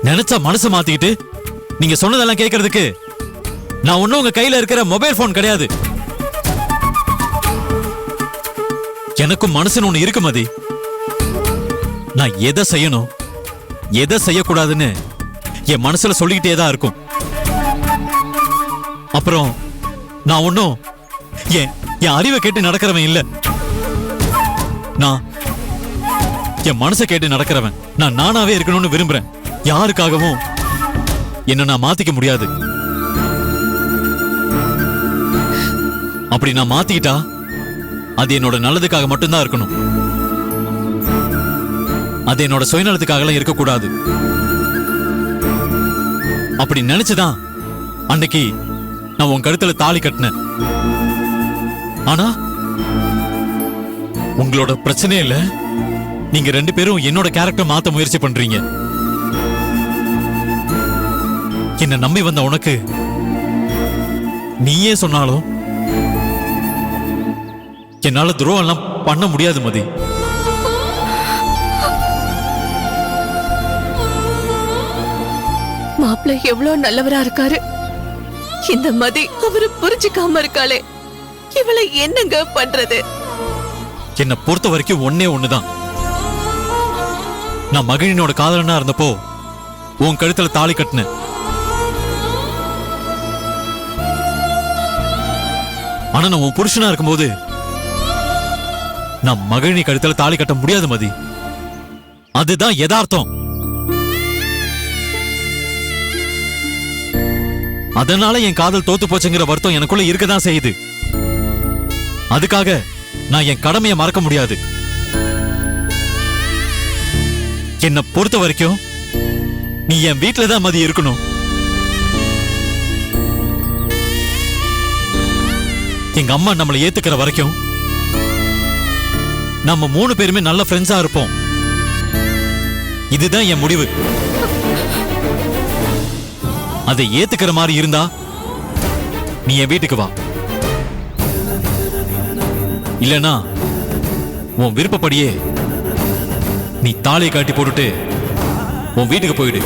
நினைச்சா மனசு மாத்திக்கிட்டு நீங்க சொன்னதெல்லாம் கேட்கறதுக்கு நான் ஒன்னும் உங்க கையில இருக்கிற மொபைல் போன் கிடையாது. எனக்கும் மனசுன்னு ஒண்ணு இருக்கு மதி. நான் எதை செய்யணும் எதை செய்யக்கூடாதுன்னு என் மனசுல சொல்லிக்கிட்டே தான் இருக்கும். அப்புறம் நான் ஒன்னும் என் அறிவை கேட்டு நடக்கிறவன் இல்ல. நான் என் மனசை கேட்டு நடக்கிறவன். நான் நானாவே இருக்கணும்னு விரும்புறேன். யாருக்காகவும் என்ன நான் மாத்திக்க முடியாது. அப்படி நான் மாத்திக்கிட்டா அது என்னோட நல்லதுக்காக மட்டும்தான் இருக்கணும். அது என்னோட சுயநலத்துக்காக இருக்கக்கூடாது. அப்படி நினைச்சுதான் அன்னைக்கு நான் உன் கழுத்துல தாலி கட்டினேன். ஆனா உங்களோட பிரச்சனை இல்ல, நீங்க ரெண்டு பேரும் என்னோட கேரக்டர் மாத்த முயற்சி பண்றீங்க. என்ன நம்பி வந்த உனக்கு நீயே சொன்னாலும் என்னால துரோகம் எல்லாம் பண்ண முடியாது மதி. மாப்பிள்ளை எவ்வளவு நல்லவரா இருக்காரு. இந்த மதி அவரு புரிஞ்சுக்காம இருக்காளே, இவளை என்னங்க பண்றது? என்ன பொறுத்த வரைக்கும் ஒன்னே ஒண்ணுதான். நான் மகிழினோட காதலனா இருந்தப்போ உன் கழுத்துல தாலி கட்டினேன். ஆனா நான் உன் புருஷனா இருக்கும்போது நான் மகிழினி கழுத்துல தாலி கட்ட முடியாது மதி. அதுதான் யதார்த்தம். அதனால என் காதல் தோத்து போச்சுங்கிற வருத்தம் எனக்குள்ள இருக்கதான் செய்யுது. அதுக்காக நான் என் கடமையை மறக்க முடியாது. என்ன பொறுத்த வரைக்கும் நீ என் வீட்டுல தான் மதி இருக்கணும். எங்க அம்மா நம்மளை ஏத்துக்கிற வரைக்கும் நம்ம 3 பேருமே நல்ல ஃப்ரெண்ட்ஸா இருப்போம். இதுதான் என் முடிவு. அதை ஏத்துக்கிற மாதிரி இருந்தா நீ என் வீட்டுக்கு வா. இல்லனா உன் விருப்பப்படியே நீ தாலியை காட்டி போட்டுட்டு உன் வீட்டுக்கு போயிடு.